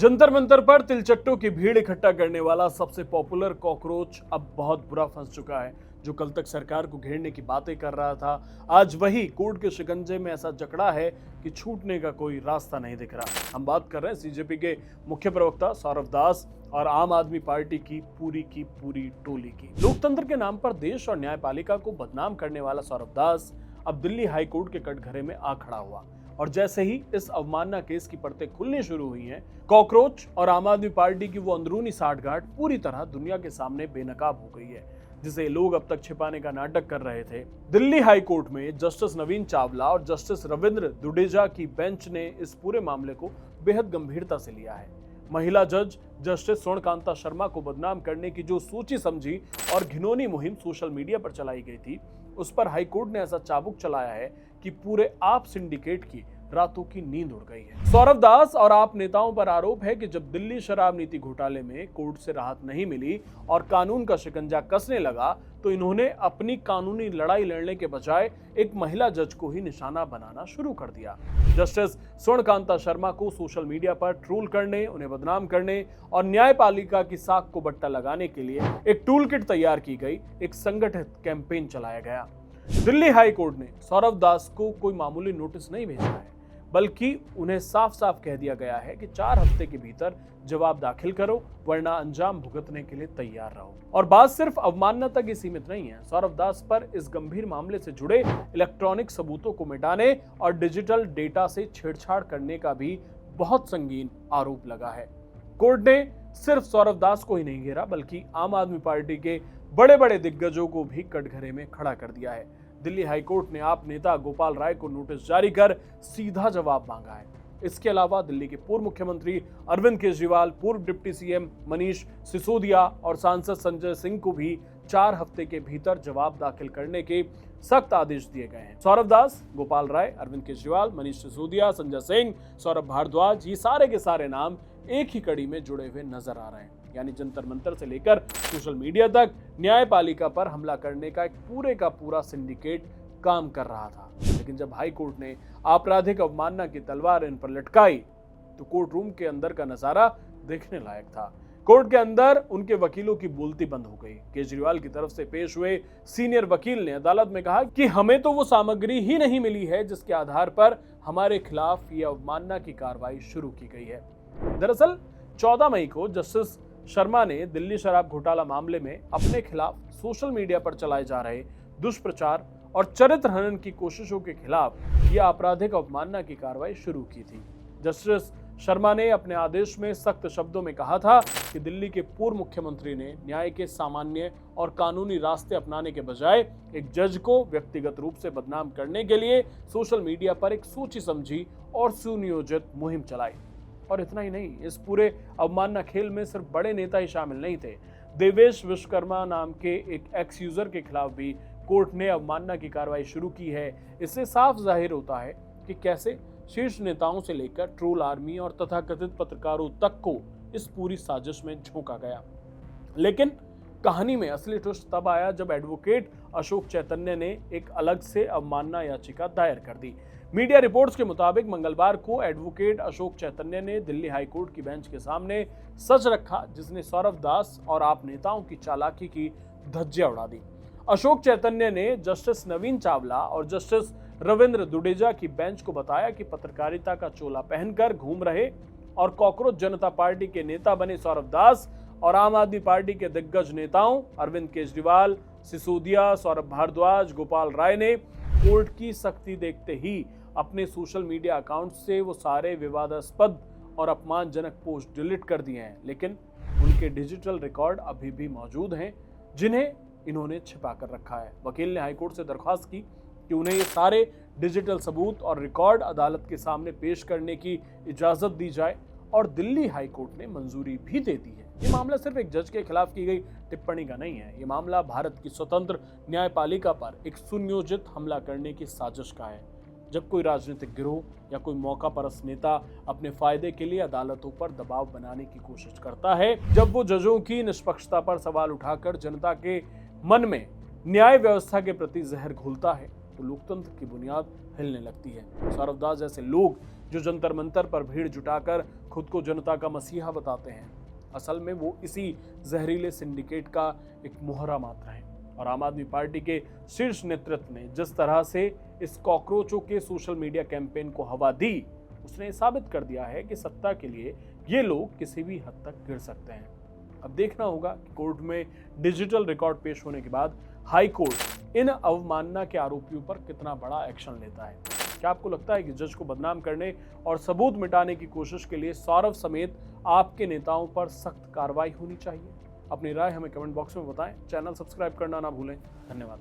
जंतर मंतर पर तिलचट्टों की भीड़ इकट्ठा करने वाला सबसे पॉपुलर कॉकरोच अब बहुत बुरा फंस चुका है। जो कल तक सरकार को घेरने की बातें कर रहा था, आज वही कोर्ट के शिकंजे में ऐसा जकड़ा है कि छूटने का कोई रास्ता नहीं दिख रहा। हम बात कर रहे हैं सीजेपी के मुख्य प्रवक्ता सौरभ दास और आम आदमी पार्टी की पूरी टोली की। लोकतंत्र के नाम पर देश और न्यायपालिका को बदनाम करने वाला सौरभ दास अब दिल्ली हाईकोर्ट के कटघरे में आ खड़ा हुआ और जैसे ही इस अवमानना केस की परतें खुलनी शुरू हुई हैं, कॉकरोच और आम आदमी पार्टी की वो अंदरूनी साठगांठ पूरी तरह दुनिया के सामने बेनकाब हो गई है, जिसे लोग अब तक छिपाने का नाटक कर रहे थे। दिल्ली हाई कोर्ट में जस्टिस नवीन चावला और जस्टिस रविंद्र दुडेजा की बेंच ने इस पूरे मामले को बेहद गंभीरता से लिया है। महिला जज जस्टिस स्वर्णकांता शर्मा को बदनाम करने की जो सोची समझी और घिनौनी मुहिम सोशल मीडिया पर चलाई गई थी, उस पर हाईकोर्ट ने ऐसा चाबुक चलाया है कि पूरे आप सिंडिकेट की रातों की नींद उड़ गई है। सौरभ दास और आप नेताओं पर आरोप है कि जब दिल्ली शराब नीति घोटाले में कोर्ट से राहत नहीं मिली और कानून का शिकंजा कसने लगा, तो इन्होंने अपनी कानूनी लड़ाई लड़ने के बजाय एक महिला जज को ही निशाना बनाना शुरू कर दिया। जस्टिस स्वर्णकांता शर्मा को सोशल मीडिया पर ट्रोल करने, उन्हें बदनाम करने और न्यायपालिका की साख को बट्टा लगाने के लिए एक टूल किट तैयार की गई, एक संगठित कैंपेन चलाया गया। दिल्ली हाई कोर्ट ने सौरभ दास को कोई मामूली नोटिस नहीं भेजा है, बल्कि उन्हें साफ साफ कह दिया गया है कि 4 हफ्ते के भीतर जवाब दाखिल करो, वरना अंजाम भुगतने के लिए तैयार रहो। और बात सिर्फ अवमानना तक ही सीमित नहीं है। सौरभ दास पर इस गंभीर मामले से जुड़े इलेक्ट्रॉनिक सबूतों को मिटाने और डिजिटल डेटा से छेड़छाड़ करने का भी बहुत संगीन आरोप लगा है। कोर्ट ने सिर्फ सौरभ दास को ही नहीं घेरा, बल्कि आम आदमी पार्टी के बड़े बड़े दिग्गजों को भी कटघरे में खड़ा कर दिया है। दिल्ली हाईकोर्ट ने आप नेता गोपाल राय को नोटिस जारी कर सीधा जवाब मांगा है। इसके अलावा दिल्ली के पूर्व मुख्यमंत्री अरविंद केजरीवाल, पूर्व डिप्टी सीएम मनीष सिसोदिया और सांसद संजय सिंह को भी 4 हफ्ते के भीतर जवाब दाखिल करने के सख्त आदेश दिए गए हैं। सौरभ दास, गोपाल राय, अरविंद केजरीवाल, मनीष सिसोदिया, संजय सिंह, सौरभ भारद्वाज, ये सारे के सारे नाम एक ही कड़ी में जुड़े हुए नजर आ रहे हैं। यानी जंतर मंतर से लेकर सोशल मीडिया तक न्यायपालिका पर हमला करने का एक पूरे का पूरा सिंडिकेट काम कर रहा था। लेकिन जब हाई कोर्ट ने आपराधिक अवमानना की तलवार इन पर लटकाई, तो कोर्ट रूम के अंदर का नजारा देखने लायक था। कोर्ट के अंदर उनके वकीलों की बोलती बंद हो गई। केजरीवाल की तरफ से पेश हुए सीनियर वकील ने अदालत में कहा कि हमें तो वो सामग्री ही नहीं मिली है जिसके आधार पर हमारे खिलाफ ये अवमानना की कार्रवाई शुरू की गई है। दरअसल 14 मई को जस्टिस शर्मा ने दिल्ली शराब घोटाला मामले में अपने खिलाफ सोशल मीडिया पर चलाए जा रहे दुष्प्रचार और चरित्र हनन की कोशिशों के खिलाफ यह आपराधिक अवमानना की कार्रवाई शुरू की थी। जस्टिस शर्मा ने अपने आदेश में सख्त शब्दों में कहा था कि दिल्ली के पूर्व मुख्यमंत्री ने न्याय के सामान्य और कानूनी रास्ते अपनाने के बजाय एक जज को व्यक्तिगत रूप से बदनाम करने के लिए सोशल मीडिया पर एक सोची समझी और सुनियोजित मुहिम चलाई। और इतना ही नहीं, इस पूरे अवमानना खेल में सिर्फ बड़े नेता ही शामिल नहीं थे। देवेश विश्वकर्मा नाम के एक एक्स यूजर के खिलाफ भी कोर्ट ने अवमानना की कार्रवाई शुरू की है। इससे साफ जाहिर होता है कि कैसे शीर्ष नेताओं से लेकर ट्रोल आर्मी और तथाकथित पत्रकारों तक को इस पूरी साजिश में झोंका गया। लेकिन कहानी में असली ट्विस्ट तब आया जब एडवोकेट अशोक चैतन्य ने एक अलग से अवमानना याचिका दायर कर दी। मीडिया रिपोर्ट्स के मुताबिक मंगलवार को एडवोकेट अशोक चैतन्य ने दिल्ली हाईकोर्ट की बेंच के सामने सच रखा, जिसने सौरभ दास और आप नेताओं की चालाकी की धज्जियां उड़ा दी। अशोक चैतन्य ने जस्टिस नवीन चावला और जस्टिस रविंद्र दुडेजा की बेंच को बताया कि पत्रकारिता का चोला पहनकर घूम रहे और कॉकरोच जनता पार्टी के नेता बने सौरभ दास और आम आदमी पार्टी के दिग्गज नेताओं अरविंद केजरीवाल, सिसोदिया, सौरभ भारद्वाज, गोपाल राय ने कोर्ट की सख्ती देखते ही अपने सोशल मीडिया अकाउंट से वो सारे विवादास्पद और अपमानजनक पोस्ट डिलीट कर दिए हैं। लेकिन उनके डिजिटल रिकॉर्ड अभी भी मौजूद हैं, जिन्हें इन्होंने छिपा कर रखा है। वकील ने हाईकोर्ट से दरख्वास्त की कि उन्हें ये सारे डिजिटल सबूत और रिकॉर्ड अदालत के सामने पेश करने की इजाजत दी जाए, और दिल्ली हाईकोर्ट ने मंजूरी भी दे दी है। ये मामला सिर्फ एक जज के खिलाफ की गई टिप्पणी का नहीं है। ये मामला भारत की स्वतंत्र न्यायपालिका पर एक सुनियोजित हमला करने की साजिश का है। जब कोई राजनीतिक गिरोह या कोई मौका परस्त नेता अपने फायदे के लिए अदालतों पर दबाव बनाने की कोशिश करता है, जब वो जजों की निष्पक्षता पर सवाल उठाकर जनता के मन में न्याय व्यवस्था के प्रति जहर घोलता है, तो लोकतंत्र की बुनियाद हिलने लगती है। सौरभ दास जैसे लोग जो जंतर मंतर पर भीड़ जुटाकर खुद को जनता का मसीहा बताते हैं। असल में वो इसी जहरीले सिंडिकेट का एक मोहरा मात्र है। और आम आदमी पार्टी के शीर्ष नेतृत्व ने जिस तरह से इस कॉकरोचों के सोशल मीडिया कैंपेन को हवा दी, उसने साबित कर दिया है कि सत्ता के लिए ये लोग किसी भी हद तक गिर सकते हैं। अब देखना होगा कि कोर्ट में डिजिटल रिकॉर्ड पेश होने के बाद हाई कोर्ट इन अवमानना के आरोपियों पर कितना बड़ा एक्शन लेता है। क्या आपको लगता है कि जज को बदनाम करने और सबूत मिटाने की कोशिश के लिए सौरव समेत आपके नेताओं पर सख्त कार्रवाई होनी चाहिए? अपनी राय हमें कमेंट बॉक्स में बताएं। चैनल सब्सक्राइब करना ना भूलें। धन्यवाद।